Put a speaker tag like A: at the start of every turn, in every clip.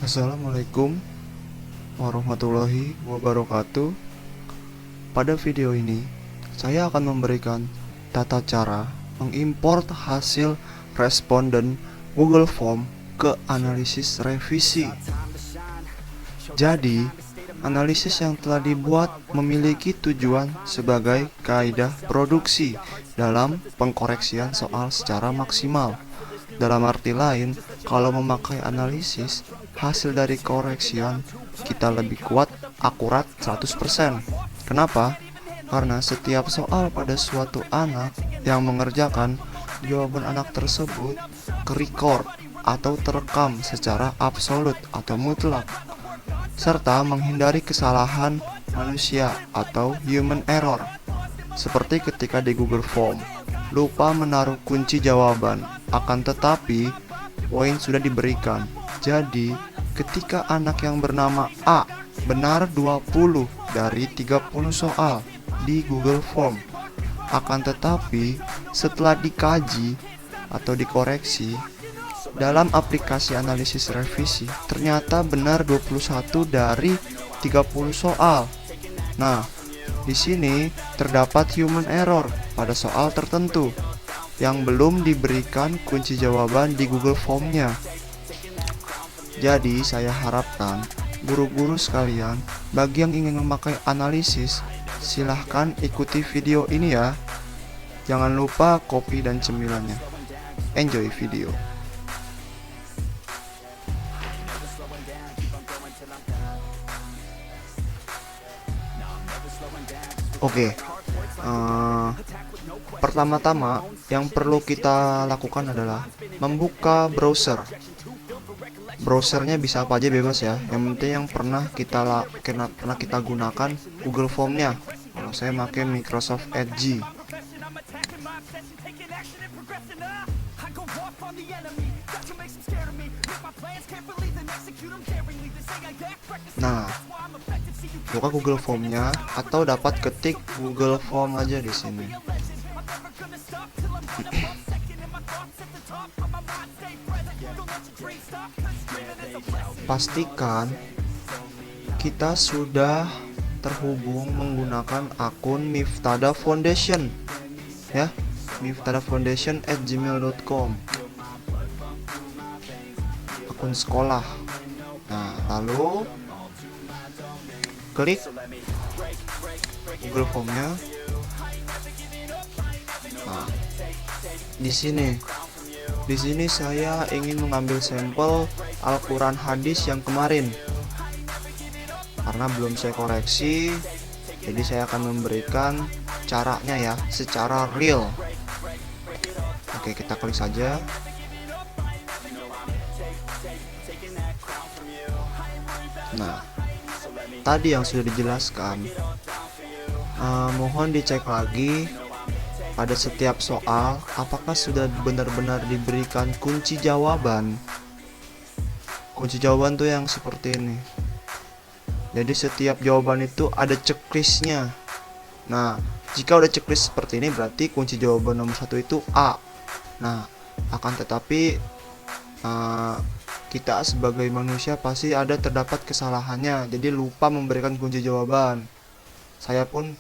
A: Assalamualaikum warahmatullahi wabarakatuh. Pada video ini, saya akan memberikan tata cara mengimport hasil responden Google Form ke analisis revisi. Jadi, analisis yang telah dibuat memiliki tujuan sebagai kaidah produksi dalam pengkoreksian soal secara maksimal. Dalam arti lain, kalau memakai analisis, hasil dari koreksian kita lebih kuat, akurat 100%. Kenapa? Karena setiap soal pada suatu anak yang mengerjakan, jawaban anak tersebut ke-record atau terekam secara absolut atau mutlak, serta menghindari kesalahan manusia atau human error. Seperti ketika di Google Form, lupa menaruh kunci jawaban, akan tetapi poin sudah diberikan. Jadi, ketika anak yang bernama A benar 20 dari 30 soal di Google Form, akan tetapi setelah dikaji atau dikoreksi dalam aplikasi analisis revisi, ternyata benar 21 dari 30 soal. Nah, di sini terdapat human error pada soal tertentu yang belum diberikan kunci jawaban di Google Form-nya. Jadi, saya harapkan guru-guru sekalian, bagi yang ingin memakai analisis, silahkan ikuti video ini ya. Jangan lupa kopi dan cemilannya. Enjoy video. Oke, pertama-tama yang perlu kita lakukan adalah membuka browser. Browsernya bisa apa aja, bebas ya. Yang penting yang pernah kita gunakan Google Form-nya. Kalau saya pakai Microsoft Edge. Nah, buka Google Form-nya atau dapat ketik Google Form aja di sini. Pastikan kita sudah terhubung menggunakan akun Miftada Foundation ya, miftada.foundation@gmail.com, akun sekolah. Nah, lalu klik Google Form-nya. Nah, di sini saya ingin mengambil sampel Al-Quran hadis yang kemarin. Karena belum saya koreksi, jadi saya akan memberikan caranya ya, secara real. Oke, kita klik saja. Nah, tadi yang sudah dijelaskan, mohon dicek lagi pada setiap soal apakah sudah benar-benar diberikan kunci jawaban. Kunci jawaban tuh yang seperti ini. Jadi setiap jawaban itu ada checklistnya. Nah, jika udah checklist seperti ini, berarti kunci jawaban nomor 1 itu A. Nah, akan tetapi kita sebagai manusia pasti terdapat kesalahannya, jadi lupa memberikan kunci jawaban. Saya pun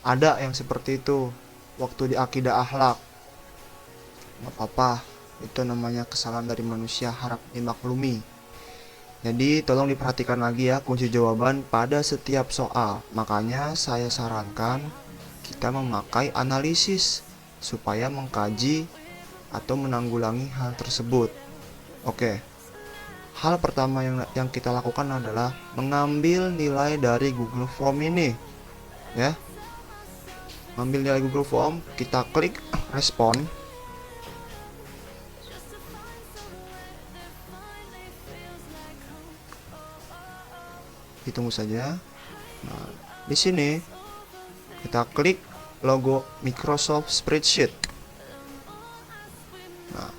A: ada yang seperti itu waktu di akidah akhlak. Gak apa-apa, itu namanya kesalahan dari manusia, harap dimaklumi. Jadi tolong diperhatikan lagi ya kunci jawaban pada setiap soal. Makanya saya sarankan kita memakai analisis supaya mengkaji atau menanggulangi hal tersebut. Oke. Hal pertama yang kita lakukan adalah mengambil nilai dari Google Form ini. Ya. Ambil nilai Google Form, kita klik respon. Ditunggu saja. Nah, di sini kita klik logo Microsoft Spreadsheet. Nah,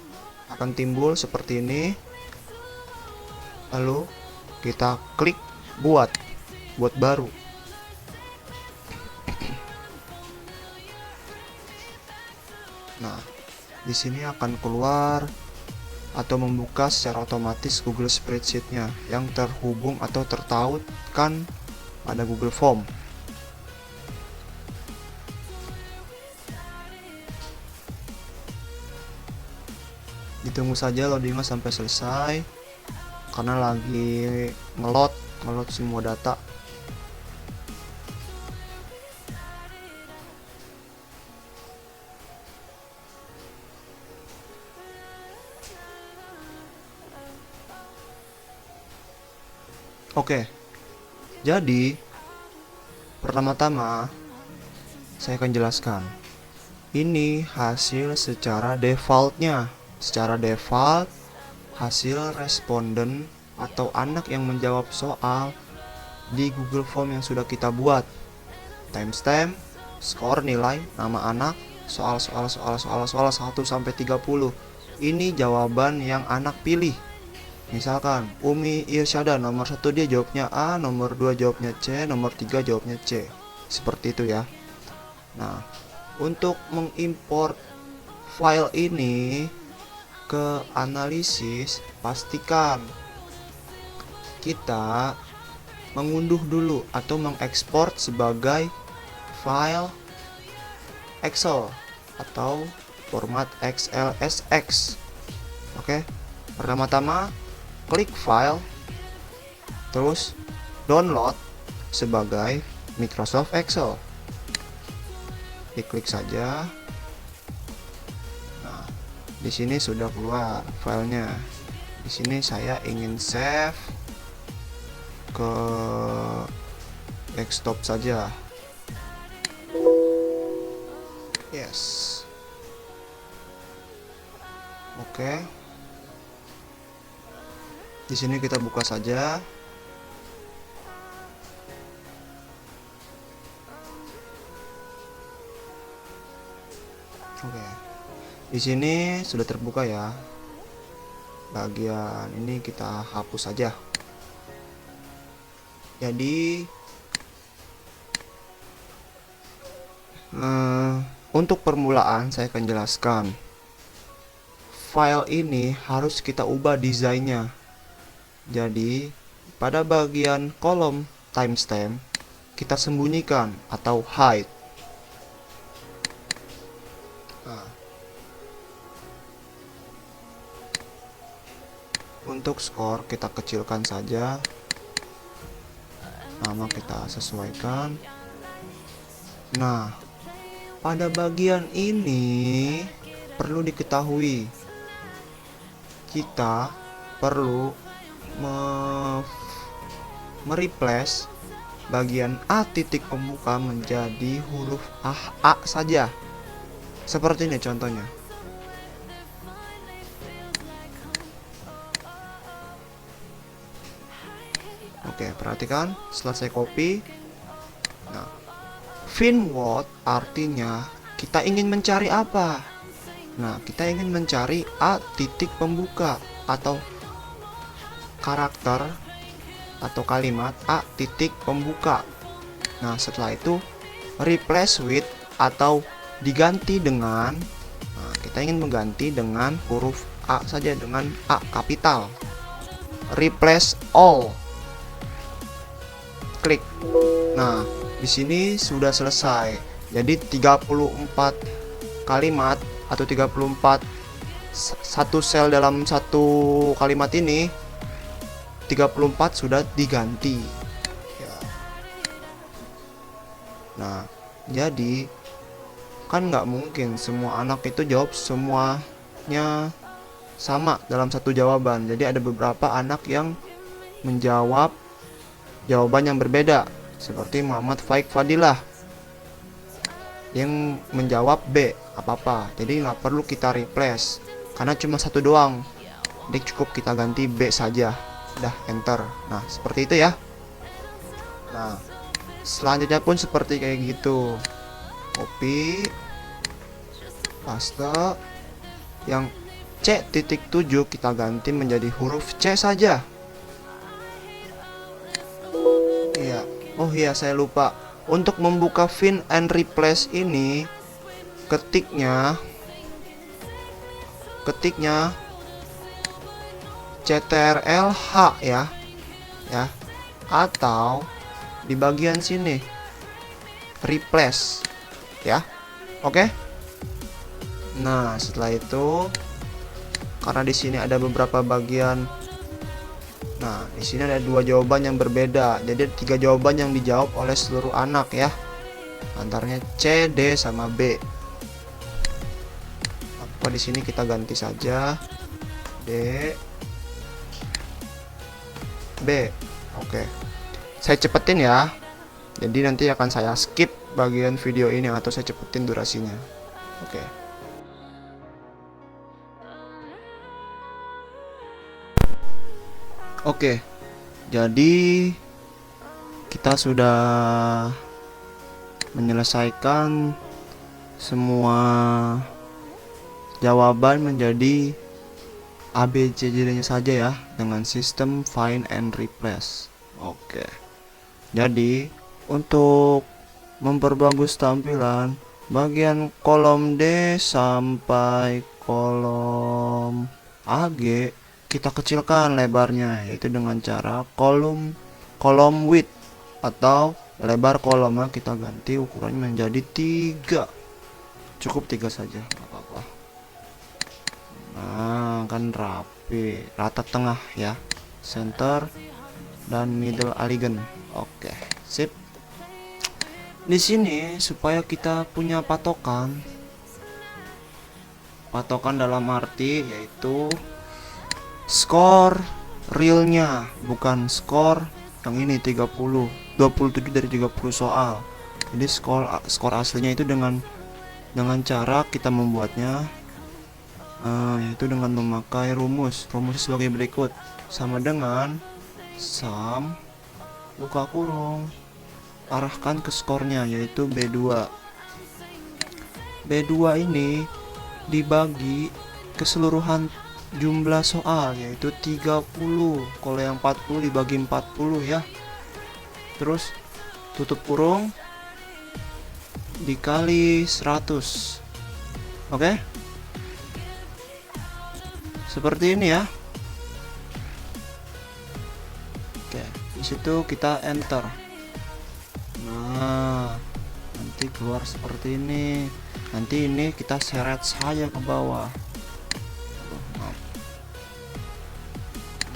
A: akan timbul seperti ini. Lalu kita klik buat baru. Nah, di sini akan keluar atau membuka secara otomatis Google Spreadsheet-nya yang terhubung atau tertautkan pada Google Form. Ditunggu saja loadingnya sampai selesai karena lagi ngelot semua data. Oke, jadi pertama-tama saya akan jelaskan. Ini hasil secara defaultnya. Secara default, hasil responden atau anak yang menjawab soal di Google Form yang sudah kita buat. Timestamp, skor, nilai, nama anak, soal 1 sampai 30. Ini jawaban yang anak pilih. Misalkan Umi Irsyada nomor 1 dia jawabnya A, nomor 2 jawabnya C, nomor 3 jawabnya C. Seperti itu ya. Nah, untuk mengimport file ini ke analisis, pastikan kita mengunduh dulu atau mengekspor sebagai file Excel atau format XLSX. Oke. Pertama-tama klik file, terus download sebagai Microsoft Excel. Diklik saja. Nah, di sini sudah keluar filenya. Di sini saya ingin save ke desktop saja. Yes. Oke. Di sini kita buka saja. Oke. Di sini sudah terbuka ya. Bagian ini kita hapus saja. Jadi untuk permulaan saya akan jelaskan. File ini harus kita ubah desainnya. Jadi, pada bagian kolom timestamp, kita sembunyikan atau hide. Nah. Untuk skor, kita kecilkan saja. Nama kita sesuaikan. Nah, pada bagian ini perlu diketahui, kita perlu mereplace bagian A titik pembuka menjadi huruf A saja. Seperti ini contohnya. Oke, perhatikan setelah saya copy. Nah, fin word artinya kita ingin mencari apa? Nah, kita ingin mencari A titik pembuka atau karakter atau kalimat A titik pembuka. Nah, setelah itu replace with atau diganti dengan, nah, kita ingin mengganti dengan huruf A saja, dengan A kapital. Replace all. Klik. Nah, di sini sudah selesai. Jadi 34 kalimat atau 34 satu sel dalam satu kalimat ini 34 sudah diganti ya. Nah, jadi kan nggak mungkin semua anak itu jawab semuanya sama dalam satu jawaban. Jadi ada beberapa anak yang menjawab jawaban yang berbeda. Seperti Muhammad Faik Fadilah yang menjawab B apa-apa. Jadi nggak perlu kita replace karena cuma satu doang. Jadi cukup kita ganti B saja. Udah, enter. Nah, seperti itu ya. Nah, selanjutnya pun seperti kayak gitu. Copy, paste. Yang C.7 kita ganti menjadi huruf C saja. Iya. Oh iya, saya lupa. Untuk membuka find and replace ini, ketiknya CTRL-H ya. Atau di bagian sini replace ya. Oke. Nah, setelah itu karena di sini ada beberapa bagian. Nah, di sini ada 2 jawaban yang berbeda. Jadi 3 jawaban yang dijawab oleh seluruh anak ya. Antaranya C, D, sama B. Apa di sini kita ganti saja D, B. Oke. Saya cepetin ya. Jadi nanti akan saya skip bagian video ini atau saya cepetin durasinya. Oke. Oke, jadi kita sudah menyelesaikan semua jawaban menjadi ABCD-nya saja ya dengan sistem find and replace. Oke. Jadi untuk memperbagus tampilan bagian kolom D sampai kolom AG kita kecilkan lebarnya, yaitu dengan cara kolom width atau lebar kolomnya kita ganti ukurannya menjadi 3. Cukup 3 saja, nggak apa-apa. Nah, kan rapi, rata tengah ya, center dan middle alignment. Oke, sip. Di sini supaya kita punya patokan dalam arti yaitu skor realnya, bukan skor yang ini 27 dari 30 soal. Jadi skor aslinya itu dengan cara kita membuatnya yaitu dengan memakai rumus sebagai berikut, sama dengan sum buka kurung arahkan ke skornya yaitu B2. B2 ini dibagi keseluruhan jumlah soal yaitu 30. Kalau yang 40 dibagi 40 ya. Terus tutup kurung dikali 100. Oke? Seperti ini ya. Oke, di situ kita enter. Nah, nanti keluar seperti ini. Nanti ini kita seret saja ke bawah.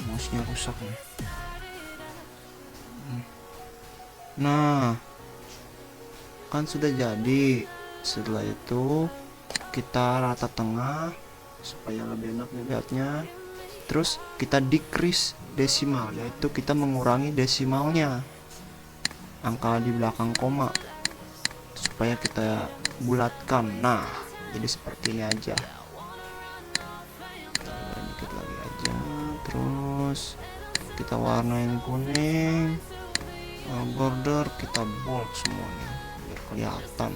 A: Mouse-nya rusak nih. Nah, kan sudah jadi. Setelah itu kita rata tengah supaya lebih enak dilihatnya. Terus kita decrease desimal, yaitu kita mengurangi desimalnya, angka di belakang koma, supaya kita bulatkan. Nah, jadi seperti ini aja. Dikit lagi aja. Terus kita warnain kuning, border kita bold semuanya biar kelihatan.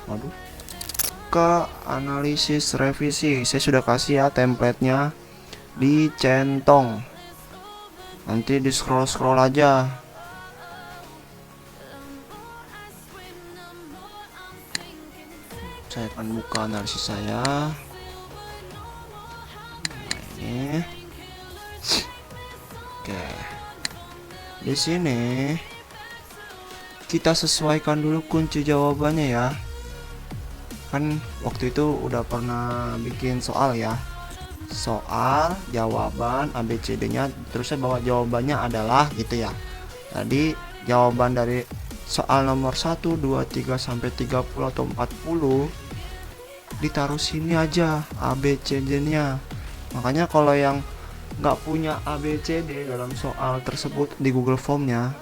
A: Waduh. Ke analisis revisi saya sudah kasih ya templatenya di centong. Nanti di scroll aja. Saya akan buka analisis saya. Nah, ini. Oke. Di sini kita sesuaikan dulu kunci jawabannya ya. Kan waktu itu udah pernah bikin soal ya. Soal, jawaban, ABCD-nya, terusnya bahwa jawabannya adalah gitu ya. Jadi jawaban dari soal nomor 1, 2, 3 sampai 30 atau 40 ditaruh sini aja ABCD-nya. Makanya kalau yang nggak punya ABCD dalam soal tersebut di Google Form-nya,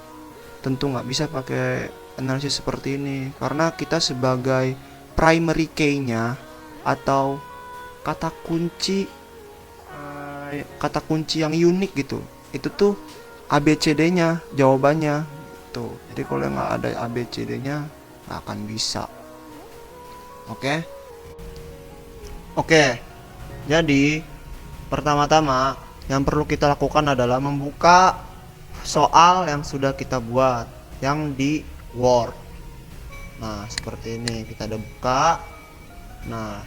A: tentu nggak bisa pakai analisis seperti ini, karena kita sebagai primary key-nya atau kata kunci yang unik gitu, itu tuh ABCD-nya jawabannya tuh. Jadi kalau nggak ada ABCD-nya nggak akan bisa. Oke, jadi pertama-tama yang perlu kita lakukan adalah membuka soal yang sudah kita buat yang di Word. Nah, seperti ini kita udah buka. Nah,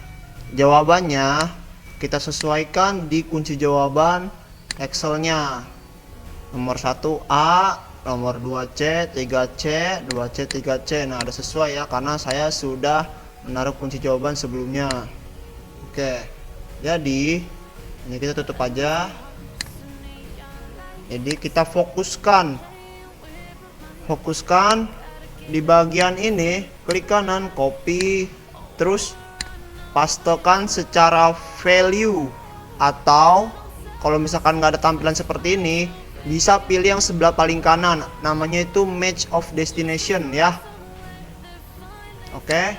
A: jawabannya kita sesuaikan di kunci jawaban Excelnya. Nomor 1 A, nomor 2 C, 3 C, 2 C, 3 C. Nah, ada sesuai ya, karena saya sudah menaruh kunci jawaban sebelumnya. Oke, jadi ini kita tutup aja. Jadi kita fokuskan di bagian ini, klik kanan, copy, terus pastekan secara value, atau kalau misalkan nggak ada tampilan seperti ini, bisa pilih yang sebelah paling kanan, namanya itu match of destination ya. Oke,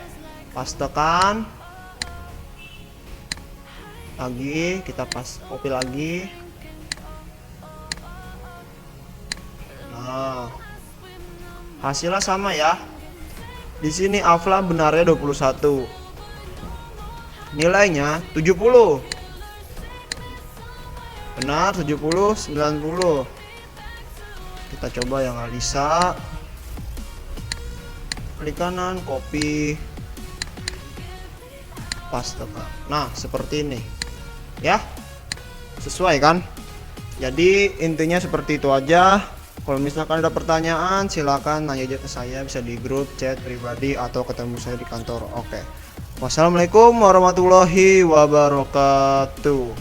A: pastekan lagi, kita copy lagi. Nah, hasilnya sama ya. Di sini Afla benarnya 21. Nilainya 70. Benar 70, 90. Kita coba yang Alisa. Klik kanan, copy, pastekan. Nah, seperti ini. Ya. Sesuai kan? Jadi intinya seperti itu aja. Kalau misalkan ada pertanyaan, silakan nanya aja ke saya, bisa di grup chat pribadi atau ketemu saya di kantor. Oke. Wassalamualaikum warahmatullahi wabarakatuh.